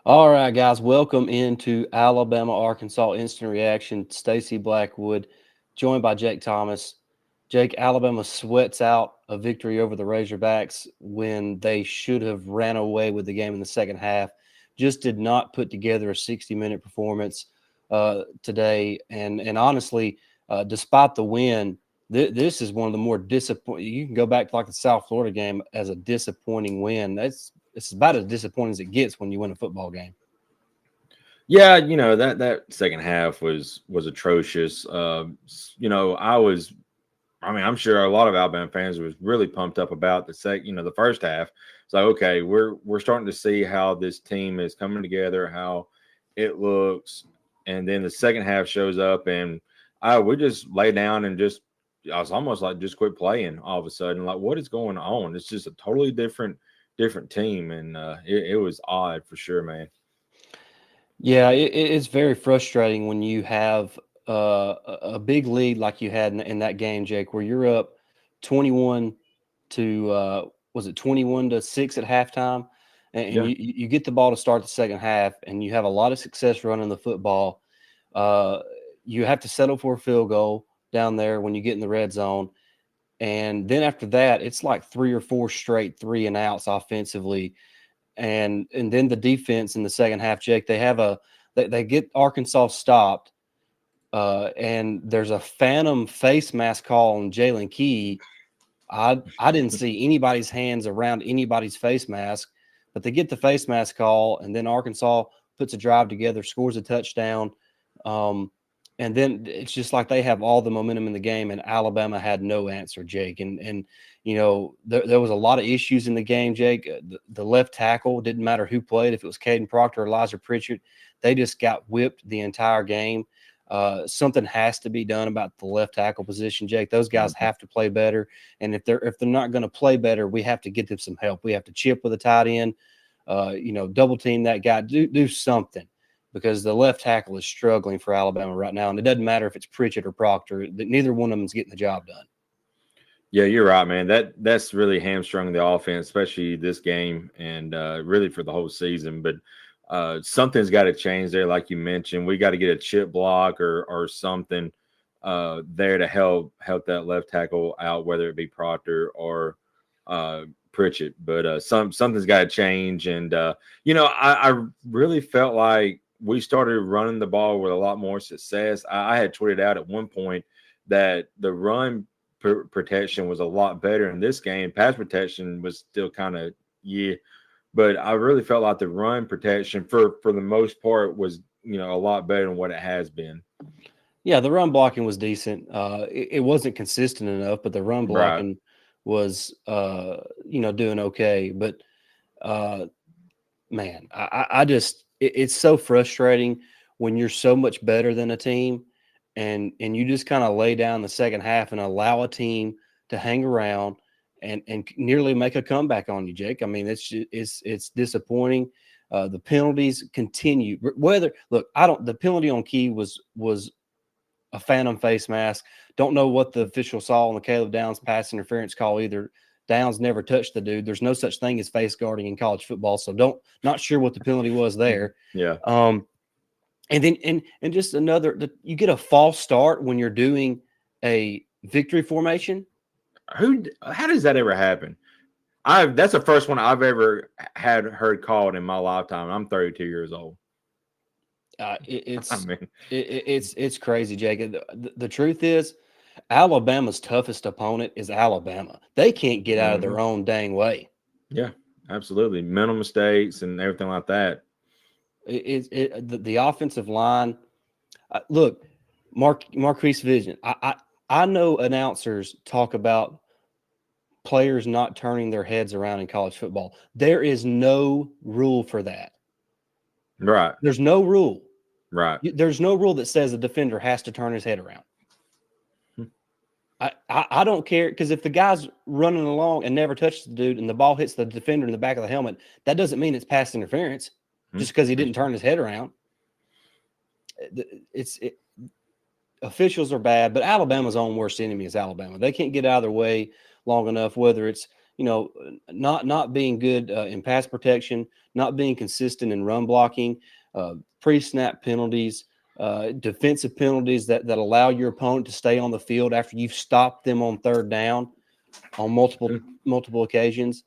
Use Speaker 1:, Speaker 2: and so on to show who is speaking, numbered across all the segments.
Speaker 1: All right, guys, welcome into Alabama, Arkansas Instant Reaction. Stacey Blackwood, joined by Jake Thomas. Jake, Alabama sweats out a victory over the Razorbacks when they should have ran away with the game in the second half. Just did not put together a 60-minute performance today. And honestly, despite the win, this is one of the more disappointing. You can go back to like the South Florida game as a disappointing win. It's about as disappointing as it gets when you win a football game.
Speaker 2: Yeah, that second half was atrocious. I'm sure a lot of Alabama fans was really pumped up about the first half. It's like, okay, we're starting to see how this team is coming together, how it looks, and then the second half shows up, and we just lay down and just I was almost like just quit playing all of a sudden. Like, what is going on? It's just a totally different team, and it was odd for sure, man.
Speaker 1: Yeah, it's very frustrating when you have a big lead like you had in that game, Jake, where you're up 21 to was it 21-6 at halftime, and
Speaker 2: Yeah.
Speaker 1: you get the ball to start the second half, and you have a lot of success running the football. Uh, you have to settle for a field goal down there when you get in the red zone, and then after that, it's like three or four straight three and outs offensively and then the defense in the second half, Jake, they get Arkansas stopped, and there's a phantom face mask call on Jalen Key. I didn't see anybody's hands around anybody's face mask, but they get the face mask call, and then Arkansas puts a drive together, scores a touchdown. And then it's just like they have all the momentum in the game, and Alabama had no answer, Jake. And there was a lot of issues in the game, Jake. The left tackle didn't matter who played, if it was Caden Proctor or Elijah Pritchard, they just got whipped the entire game. Something has to be done about the left tackle position, Jake. Those guys have to play better, and if they're not going to play better, we have to get them some help. We have to chip with a tight end, double team that guy, do something, because the left tackle is struggling for Alabama right now, and it doesn't matter if it's Pritchett or Proctor. Neither one of them is getting the job done.
Speaker 2: Yeah, you're right, man. That's really hamstrung the offense, especially this game, and really for the whole season. But something's got to change there, like you mentioned. We got to get a chip block or something there to help that left tackle out, whether it be Proctor or Pritchett. But something's got to change, and I really felt like we started running the ball with a lot more success. I had tweeted out at one point that the run protection was a lot better in this game. Pass protection was still kind of but I really felt like the run protection for the most part was a lot better than what it has been.
Speaker 1: Yeah, the run blocking was decent. It wasn't consistent enough, but the run
Speaker 2: Right.
Speaker 1: blocking was doing okay. But uh, man, I just it's so frustrating when you're so much better than a team, and you just kind of lay down the second half and allow a team to hang around and nearly make a comeback on you, Jake. I mean, it's disappointing. The penalties continue. Whether look, I don't. The penalty on Key was a phantom face mask. Don't know what the official saw on the Caleb Downs pass interference call either. Downs never touched the dude. There's no such thing as face guarding in college football, so not sure what the penalty was there.
Speaker 2: Yeah.
Speaker 1: And then and just you get a false start when you're doing a victory formation.
Speaker 2: How does that ever happen? That's the first one I've ever heard called in my lifetime. I'm 32 years old. I mean,
Speaker 1: It's crazy, Jake. The truth is, Alabama's toughest opponent is Alabama. They can't get out of
Speaker 2: mhm.
Speaker 1: their own dang way.
Speaker 2: Yeah, absolutely. Mental mistakes and everything like that.
Speaker 1: The offensive line. Look, Marquise Vision. I know announcers talk about players not turning their heads around in college football. There is no rule for that.
Speaker 2: Right.
Speaker 1: There's no rule.
Speaker 2: Right.
Speaker 1: There's no rule that says a defender has to turn his head around. I don't care, because if the guy's running along and never touches the dude and the ball hits the defender in the back of the helmet, that doesn't mean it's pass interference just because he didn't turn his head around. Officials are bad, but Alabama's own worst enemy is Alabama. They can't get out of their way long enough, whether it's not being good in pass protection, not being consistent in run blocking, pre-snap penalties, defensive penalties that allow your opponent to stay on the field after you've stopped them on third down on multiple occasions.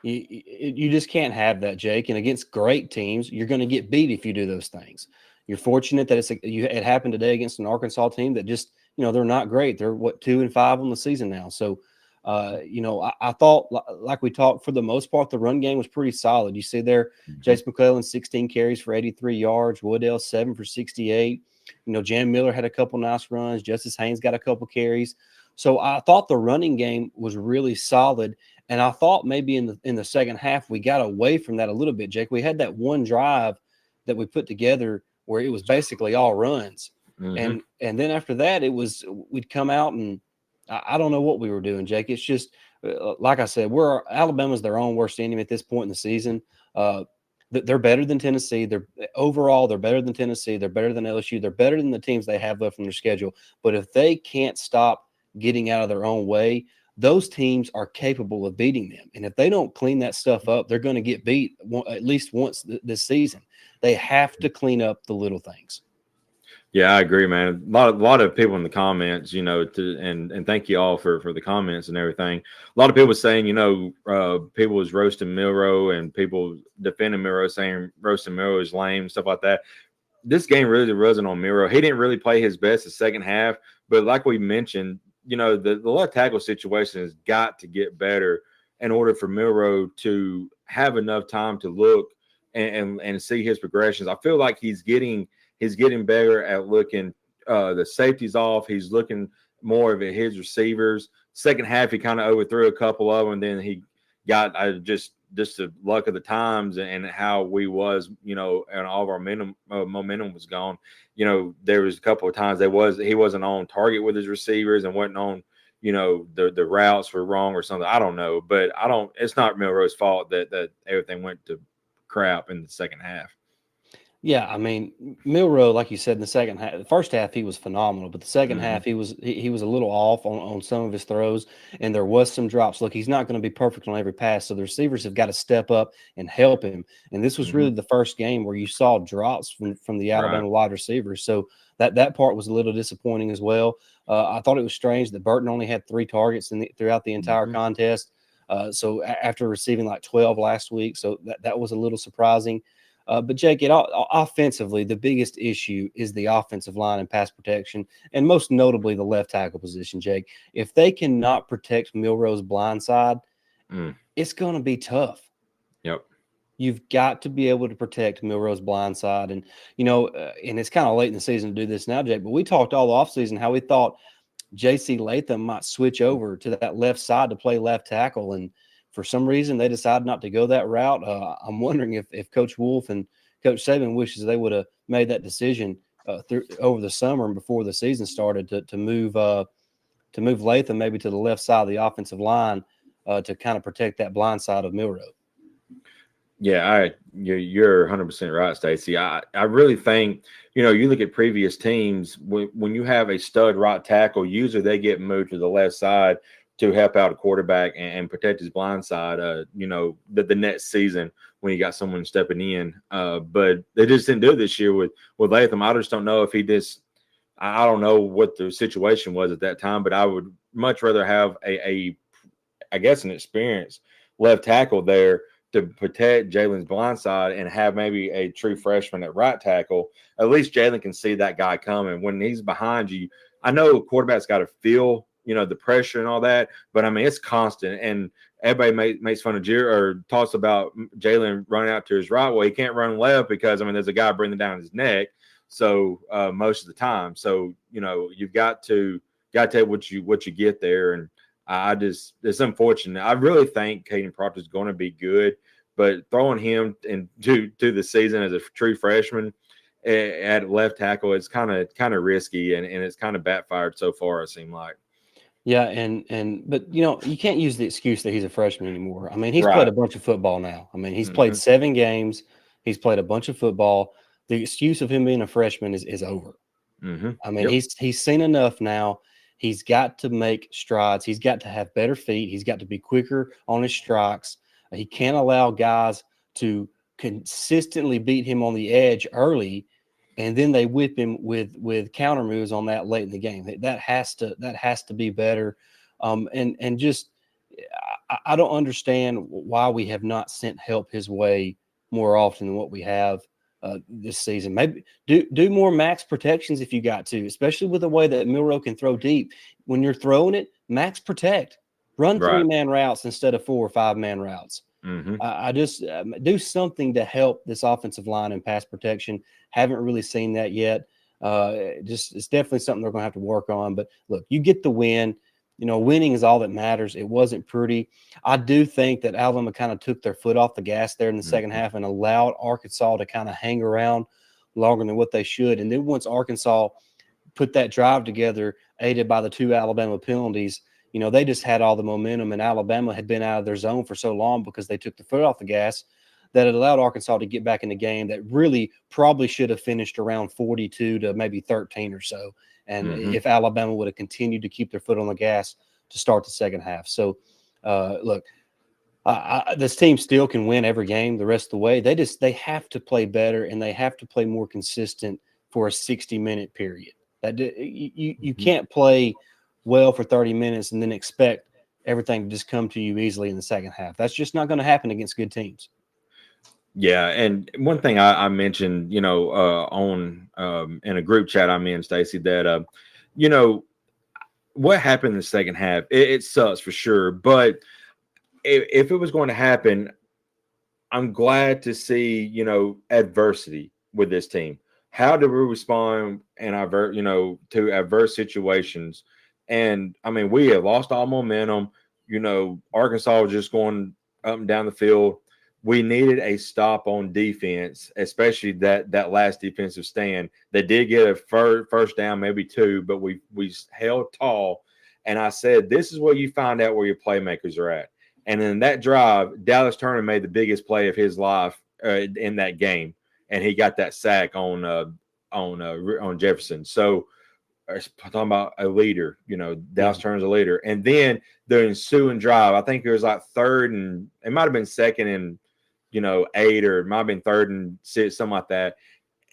Speaker 1: You just can't have that, Jake. And against great teams, you're going to get beat if you do those things. You're fortunate that it happened today against an Arkansas team that just, they're not great. They're 2-5 on the season now. So, I thought, like we talked, for the most part, the run game was pretty solid. You see there, Jace McClellan, 16 carries for 83 yards, Woodell 7 for 68. Jan Miller had a couple nice runs. Justice Haynes got a couple carries. So I thought the running game was really solid. And I thought maybe in the second half, we got away from that a little bit, Jake. We had that one drive that we put together where it was basically all runs. And then after that, we'd come out and I don't know what we were doing, Jake. It's just, like I said, Alabama's their own worst enemy at this point in the season. They're better than Tennessee. They're better than Tennessee. They're better than LSU. They're better than the teams they have left on their schedule. But if they can't stop getting out of their own way, those teams are capable of beating them. And if they don't clean that stuff up, they're going to get beat at least once this season. They have to clean up the little things.
Speaker 2: Yeah, I agree, man. A lot of people in the comments, and thank you all for the comments and everything. A lot of people saying, people was roasting Milroe and people defending Milroe, saying roasting Milroe is lame, stuff like that. This game really wasn't on Milroe. He didn't really play his best the second half, but like we mentioned, the left tackle situation has got to get better in order for Milroe to have enough time to look and see his progressions. I feel like he's getting better at looking the safeties off. He's looking more of at his receivers. Second half, he kind of overthrew a couple of them, and then he got just the luck of the times and how we was, and all of our momentum was gone. There was a couple of times he wasn't on target with his receivers and wasn't on, the routes were wrong or something. I don't know, but it's not Milroe's fault that everything went to crap in the second half.
Speaker 1: Yeah, I mean, Milroe, like you said, in the second half, the first half he was phenomenal, but the second half he was a little off on some of his throws, and there was some drops. Look, he's not going to be perfect on every pass, so the receivers have got to step up and help him. And this was really the first game where you saw drops from the Alabama wide receivers, so that part was a little disappointing as well. I thought it was strange that Burton only had 3 targets throughout the entire contest. So after receiving like 12 last week, so that was a little surprising. But Jake, offensively, the biggest issue is the offensive line and pass protection, and most notably the left tackle position, Jake. If they cannot protect Milroe's blind side, it's going to be tough.
Speaker 2: Yep.
Speaker 1: You've got to be able to protect Milroe's blind side. And, and it's kind of late in the season to do this now, Jake, but we talked all offseason how we thought J.C. Latham might switch over to that left side to play left tackle, and for some reason, they decided not to go that route. I'm wondering if Coach Wolf and Coach Saban wishes they would have made that decision over the summer and before the season started to move Latham maybe to the left side of the offensive line to kind of protect that blind side of Milroe.
Speaker 2: Yeah, you're 100% right, Stacey. I really think, you look at previous teams, when you have a stud right tackle, usually they get moved to the left side to help out a quarterback and protect his blind side, the next season when you got someone stepping in. But they just didn't do it this year with Latham. I just don't know if I don't know what the situation was at that time, but I would much rather have an experienced left tackle there to protect Jalen's blind side and have maybe a true freshman at right tackle. At least Jalen can see that guy coming. When he's behind you, I know a quarterback's got to feel the pressure and all that, but I mean, it's constant. And everybody makes fun of or talks about Jalen running out to his right. Well, he can't run left because, there's a guy bringing down his neck. So most of the time, you've got to take what you get there. And it's unfortunate. I really think Caden Proctor is going to be good, but throwing him into the season as a true freshman at left tackle, it's kind of risky, and it's kind of backfired so far, it seemed like.
Speaker 1: Yeah, but you can't use the excuse that he's a freshman anymore. He's played a bunch of football now. He's played 7 games. He's played a bunch of football. The excuse of him being a freshman is over. He's seen enough now. He's got to make strides. He's got to have better feet. He's got to be quicker on his strikes. He can't allow guys to consistently beat him on the edge early, and then they whip him with counter moves on that late in the game. That has to be better. And just I don't understand why we have not sent help his way more often than what we have this season. Maybe do more max protections if you got to, especially with the way that Milroe can throw deep. When you're throwing it, max protect. Run
Speaker 2: Right.
Speaker 1: 3-man routes instead of 4 or 5-man routes. I just do something to help this offensive line and pass protection. Haven't really seen that yet. It's definitely something they're going to have to work on. But look, you get the win. Winning is all that matters. It wasn't pretty. I do think that Alabama kind of took their foot off the gas there in the second half and allowed Arkansas to kind of hang around longer than what they should. And then once Arkansas put that drive together, aided by the 2 Alabama penalties, they just had all the momentum, and Alabama had been out of their zone for so long because they took the foot off the gas that it allowed Arkansas to get back in the game that really probably should have finished around 42 to maybe 13 or so. And if Alabama would have continued to keep their foot on the gas to start the second half. So, look, this team still can win every game the rest of the way. They have to play better, and they have to play more consistent for a 60-minute period. That you can't play well for 30 minutes and then expect everything to just come to you easily in the second half. That's just not going to happen against good teams.
Speaker 2: Yeah, and one thing I mentioned, on in a group chat I'm in, Stacey, that what happened in the second half, it sucks for sure. But if it was going to happen, I'm glad to see adversity with this team. How do we respond to adverse situations? And I mean, we have lost all momentum. Arkansas was just going up and down the field. We needed a stop on defense, especially that last defensive stand. They did get a first down, maybe 2, but we held tall. And I said, this is where you find out where your playmakers are at. And in that drive, Dallas Turner made the biggest play of his life in that game, and he got that sack on Jefferson. So, talking about a leader, Dallas Turner's a leader. And then the ensuing drive, I think it was like it might have been 2nd and 8, or it might have been 3rd and 6, something like that.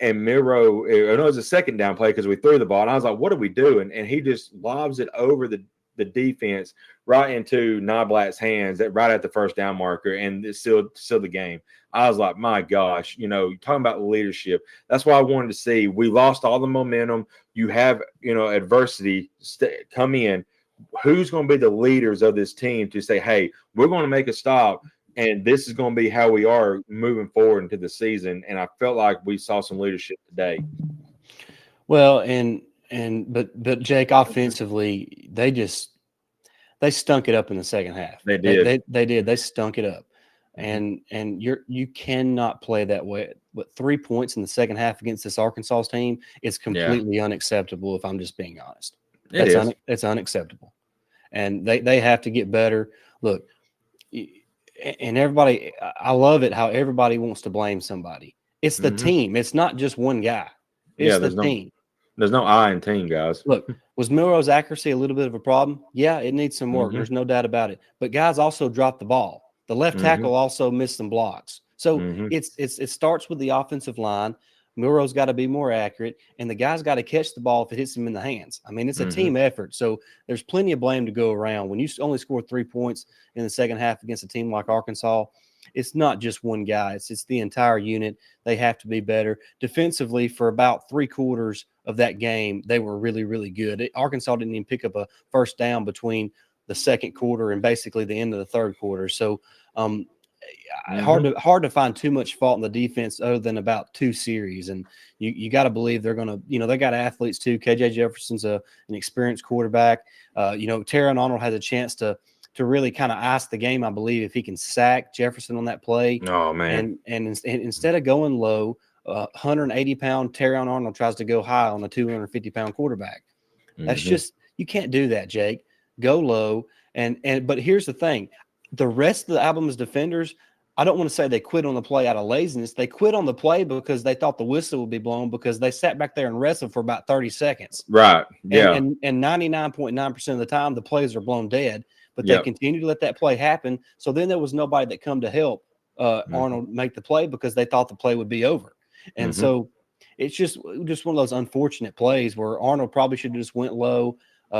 Speaker 2: And Milroe, it was a second down play because we threw the ball. And I was like, what do we do? And he just lobs it over the defense right into Knoblack's hands right at the first down marker, and it's still the game. I was like, my gosh, talking about leadership. That's why I wanted to see. We lost all the momentum. You have, adversity come in. Who's going to be the leaders of this team to say, hey, we're going to make a stop, and this is going to be how we are moving forward into the season? And I felt like we saw some leadership today.
Speaker 1: Well, but Jake, offensively, they stunk it up in the second half.
Speaker 2: They did.
Speaker 1: They did. They stunk it up. And you cannot play that way. But 3 points in the second half against this Arkansas team is completely unacceptable, if I'm just being honest. It's unacceptable. And they have to get better. Look, and everybody, I love it how everybody wants to blame somebody. It's the team. It's not just one guy. It's the team.
Speaker 2: There's no I in team, guys.
Speaker 1: Look, was Milroe's accuracy a little bit of a problem? Yeah, it needs some work. There's no doubt about it. But guys also dropped the ball. The left tackle also missed some blocks. So it starts with the offensive line. Milroe's got to be more accurate, and the guy's got to catch the ball if it hits him in the hands. I mean, it's a team effort. So there's plenty of blame to go around. When you only score 3 points in the second half against a team like Arkansas, it's not just one guy. It's the entire unit. They have to be better. Defensively, for about 3/4 of that game, they were really, really good. Arkansas didn't even pick up a first down between the second quarter and basically the end of the third quarter. So hard to find too much fault in the defense other than about 2 series. And you got to believe they're going to, they got athletes too. KJ Jefferson's an experienced quarterback. Taron Arnold has a chance to really kind of ice the game, I believe, if he can sack Jefferson on that play.
Speaker 2: Oh, man.
Speaker 1: And instead of going low, 180-pound Taron Arnold tries to go high on a 250-pound quarterback. That's just – you can't do that, Jake. Go low. But here's the thing. The rest of the Alabama's defenders, I don't want to say they quit on the play out of laziness. They quit on the play because they thought the whistle would be blown because they sat back there and wrestled for about 30 seconds.
Speaker 2: Right. Yeah.
Speaker 1: And 99.9% of the time, the plays are blown dead, but they
Speaker 2: Yep.
Speaker 1: continue to let that play happen. So then there was nobody that come to help Arnold make the play because they thought the play would be over. And so it's just one of those unfortunate plays where Arnold probably should have just went low,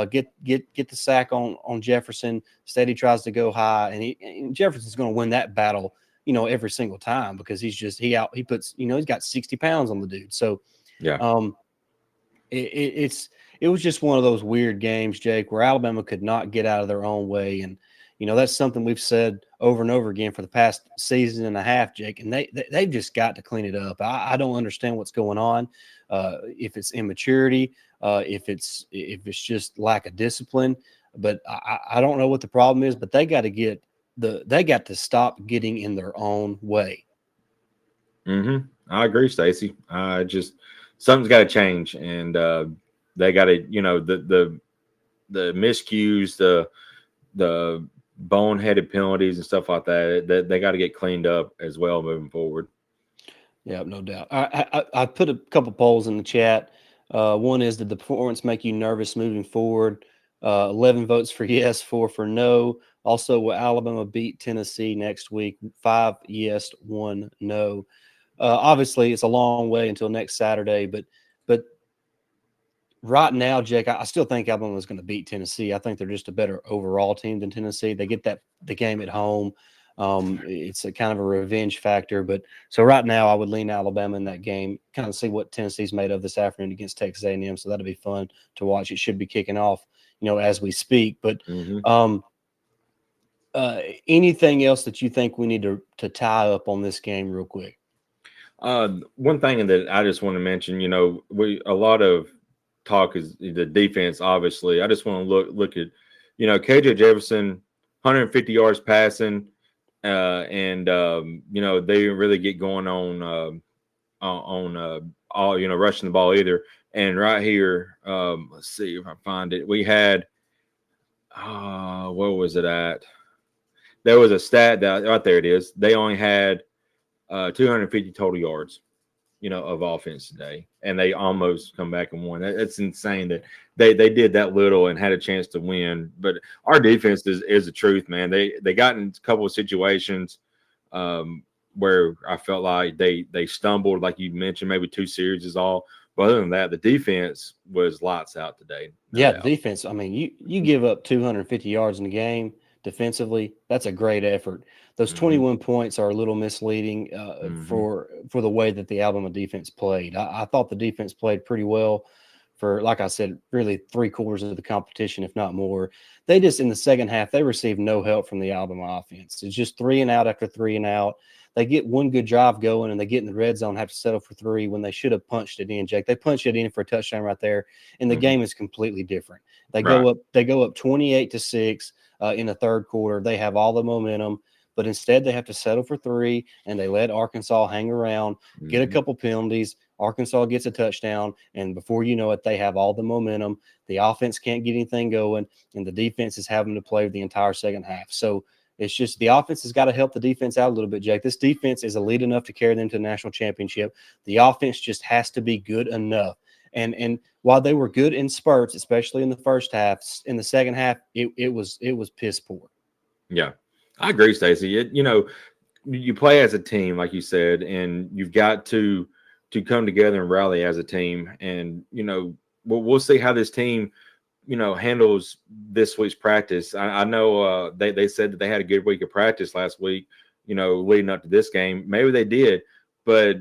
Speaker 1: get the sack on Jefferson. Instead, he tries to go high, and Jefferson's going to win that battle, every single time because he puts, he's got 60 pounds on the dude. So,
Speaker 2: Yeah.
Speaker 1: It was just one of those weird games, Jake, where Alabama could not get out of their own way. And, that's something we've said over and over again for the past season and a half, Jake, and they've just got to clean it up. I don't understand what's going on. If it's immaturity, if it's just lack of discipline, but I don't know what the problem is, but they got to stop getting in their own way.
Speaker 2: I agree, Stacey. Something's got to change, and they got to, the miscues, the boneheaded penalties and stuff like that. They got to get cleaned up as well moving forward.
Speaker 1: Yeah, no doubt. I put a couple polls in the chat. One is, did the performance make you nervous moving forward? 11 votes for yes, 4 for no. Also, will Alabama beat Tennessee next week? 5 yes, 1 no. Obviously, it's a long way until next Saturday, but right now, Jake, I still think Alabama is going to beat Tennessee. I think they're just a better overall team than Tennessee. They get the game at home. It's a kind of a revenge factor, but so right now I would lean Alabama in that game. Kind of see what Tennessee's made of this afternoon against Texas A&M. So that'll be fun to watch. It should be kicking off, as we speak. But anything else that you think we need to tie up on this game real quick?
Speaker 2: One thing that I just want to mention, a lot of talk is the defense. Obviously, I just want to look at, KJ Jefferson, 150 yards passing, and they didn't really get going on all rushing the ball either. And right here, let's see if I find it. We had, where was it at? There was a stat that right there. It is. They only had 250 total yards, of offense today, and they almost come back and won. It's insane that they did that little and had a chance to win. But our defense is the truth, man. They got in a couple of situations where I felt like they stumbled, like you mentioned, maybe 2 series is all. But other than that, the defense was lights out today.
Speaker 1: The defense. I mean, you give up 250 yards in the game defensively. That's a great effort. Those 21 points are a little misleading for the way that the Alabama defense played. I thought the defense played pretty well for, like I said, really 3/4 of the competition, if not more. They just, in the second half, they received no help from the Alabama offense. It's just 3 and out after 3 and out. They get one good drive going, and they get in the red zone, have to settle for 3 when they should have punched it in, Jake. They punched it in for a touchdown right there, and the game is completely different. They go up 28-6 in the third quarter. They have all the momentum, but instead they have to settle for 3, and they let Arkansas hang around, get a couple penalties. Arkansas gets a touchdown, and before you know it, they have all the momentum. The offense can't get anything going, and the defense is having to play the entire second half. So it's just the offense has got to help the defense out a little bit, Jake. This defense is elite enough to carry them to the national championship. The offense just has to be good enough. And while they were good in spurts, especially in the first half, in the second half, it was piss poor.
Speaker 2: Yeah, I agree, Stacey. You play as a team, like you said, and you've got to come together and rally as a team. And we'll see how this team handles this week's practice. I know they said that they had a good week of practice last week, leading up to this game. Maybe they did, but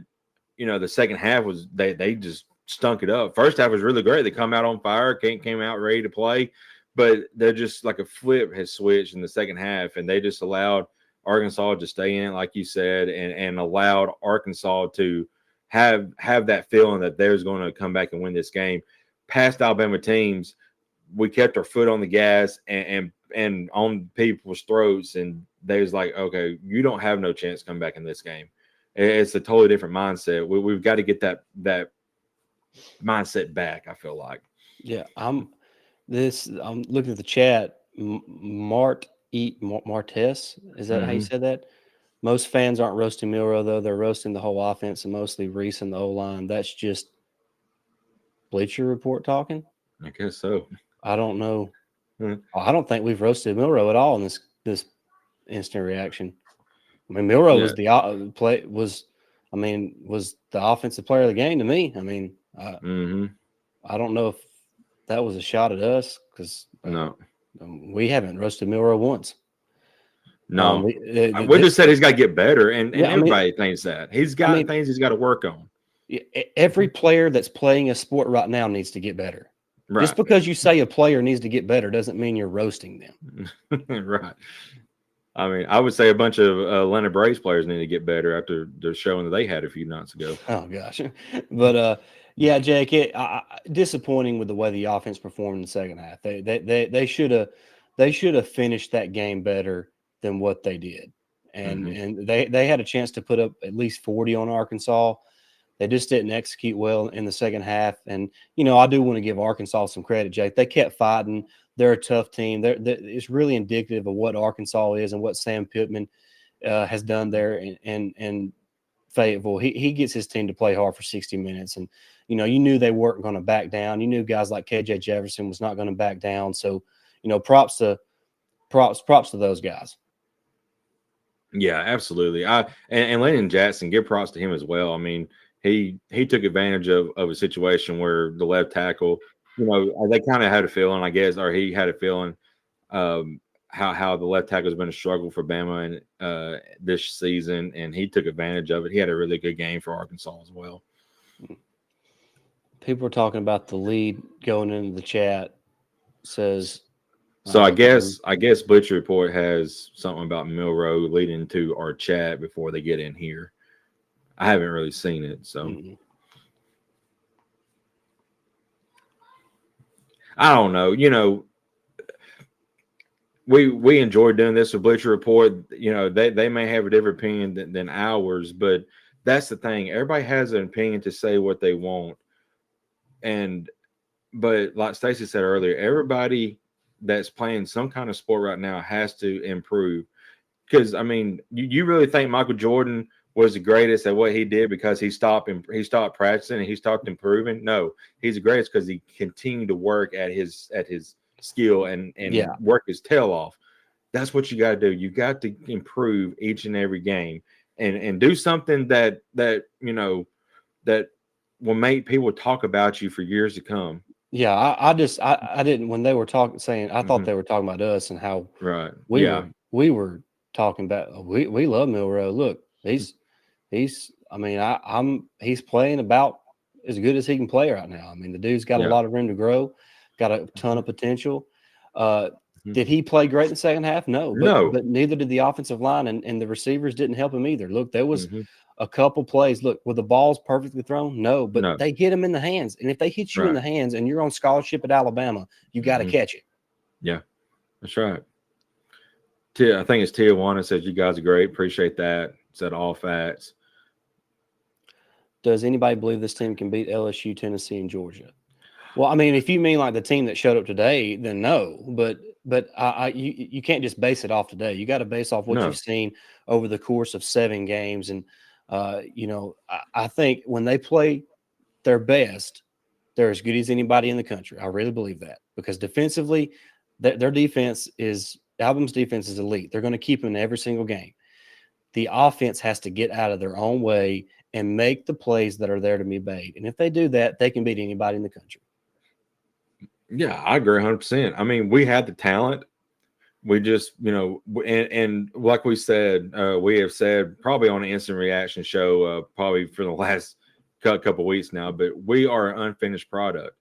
Speaker 2: the second half was they just stunk it up. First half was really great. They come out on fire, came out ready to play, but they're just like a flip has switched in the second half, and they just allowed Arkansas to stay in, like you said, and allowed Arkansas to have that feeling that they're going to come back and win this game. Past Alabama teams, we kept our foot on the gas and on people's throats, and they was like, okay, you don't have no chance to come back in this game. It's a totally different mindset. We've got to get that mindset back, I feel like.
Speaker 1: Yeah, I'm looking at the chat. Martes, is that how you said that? Most fans aren't roasting Milroe, though. They're roasting the whole offense and mostly Reese and the O-line. That's just Bleacher Report talking.
Speaker 2: I guess so.
Speaker 1: I don't know.
Speaker 2: Hmm.
Speaker 1: I don't think we've roasted Milroe at all in this instant reaction. I mean, Milroe was the was the offensive player of the game to me. I mean, I don't know if that was a shot at us because
Speaker 2: No.
Speaker 1: We haven't roasted Milroe once.
Speaker 2: No, we just said he's got to get better, and everybody thinks that he's got things he's got to work on.
Speaker 1: Every player that's playing a sport right now needs to get better. Right. Just because you say a player needs to get better doesn't mean you're roasting them.
Speaker 2: Right. I mean, I would say a bunch of Atlanta Braves players need to get better after the showing that they had a few nights ago.
Speaker 1: Oh gosh, but yeah, Jake, disappointing with the way the offense performed in the second half. They should have finished that game better than what they did, and they had a chance to put up at least 40 on Arkansas. They just didn't execute well in the second half. And, I do want to give Arkansas some credit, Jake. They kept fighting. They're a tough team. It's really indicative of what Arkansas is and what Sam Pittman has done there in Fayetteville. He gets his team to play hard for 60 minutes. And, you knew they weren't going to back down. You knew guys like KJ Jefferson was not going to back down. So, props to those guys.
Speaker 2: Yeah, absolutely. And Landon Jackson, give props to him as well. I mean, he took advantage of a situation where the left tackle, they kind of had a feeling, I guess, or he had a feeling how the left tackle has been a struggle for Bama and this season, and he took advantage of it. He had a really good game for Arkansas as well.
Speaker 1: People are talking about the lead going into the chat. Says
Speaker 2: so. I guess Bleacher Report has something about Milroe leading to our chat before they get in here. I haven't really seen it, so I don't know. We enjoy doing this with Bleacher Report. They may have a different opinion than ours, but that's the thing. Everybody has an opinion to say what they want, but like Stacey said earlier, everybody that's playing some kind of sport right now has to improve. Because I mean, you really think Michael Jordan was the greatest at what he did because he stopped practicing and he stopped improving? No, he's the greatest because he continued to work at his skill and work his tail off. That's what you got to do. You got to improve each and every game and do something that will make people talk about you for years to come.
Speaker 1: Yeah, I didn't when they were saying I thought they were talking about us and how we were talking about we love Milroe. Look, he's playing about as good as he can play right now. I mean, the dude's got a lot of room to grow, got a ton of potential. Did he play great in the second half? No, but neither did the offensive line, and the receivers didn't help him either. Look, there was a couple plays. Look, were the balls perfectly thrown? No, but they hit him in the hands. And if they hit you in the hands and you're on scholarship at Alabama, you got to catch it.
Speaker 2: Yeah, that's right. I think it's Tijuana says you guys are great. Appreciate that. Said all facts.
Speaker 1: Does anybody believe this team can beat LSU, Tennessee, and Georgia? Well, I mean, if you mean like the team that showed up today, then no. But you can't just base it off today. You got to base off what you've seen over the course of 7 games. And I think when they play their best, they're as good as anybody in the country. I really believe that because defensively, their defense is Alabama's defense is elite. They're going to keep them in every single game. The offense has to get out of their own way and make the plays that are there to be made. And if they do that, they can beat anybody in the country.
Speaker 2: Yeah, I agree 100%. I mean, we had the talent. We just, and like we said, we have said probably on an instant reaction show, probably for the last couple of weeks now, but we are an unfinished product.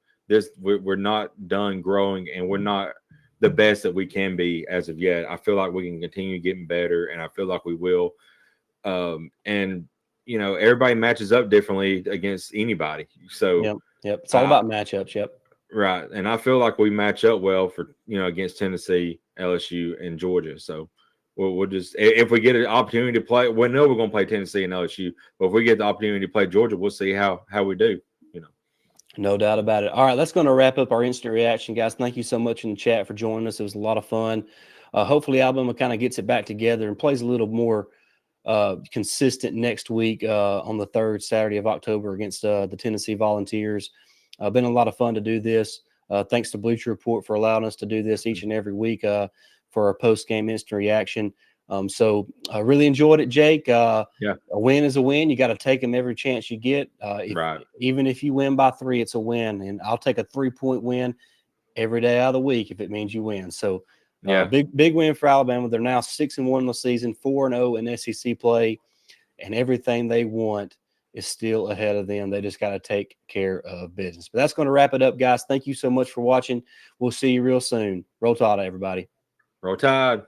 Speaker 2: We're not done growing, and we're not the best that we can be as of yet. I feel like we can continue getting better, and I feel like we will. And everybody matches up differently against anybody. So
Speaker 1: yep. It's all about matchups. Yep.
Speaker 2: Right. And I feel like we match up well for, against Tennessee, LSU, and Georgia. So we'll just, if we get an opportunity to play, we know we're going to play Tennessee and LSU, but if we get the opportunity to play Georgia, we'll see how we do,
Speaker 1: No doubt about it. All right, that's going to wrap up our instant reaction, guys. Thank you so much in the chat for joining us. It was a lot of fun. Hopefully Alabama kind of gets it back together and plays a little more consistent next week on the 3rd Saturday of October against the Tennessee Volunteers. Been a lot of fun to do this. Thanks to Bleacher Report for allowing us to do this each and every week for our post-game instant reaction. So I really enjoyed it, Jake. A win is a win. You got to take them every chance you get. Even if you win by 3, it's a win. And I'll take a 3-point win every day out of the week if it means you win. So big win for Alabama. They're now 6-1 in the season, 4-0 in SEC play, and everything they want is still ahead of them. They just got to take care of business. But that's going to wrap it up, guys. Thank you so much for watching. We'll see you real soon. Roll Tide, everybody.
Speaker 2: Roll Tide.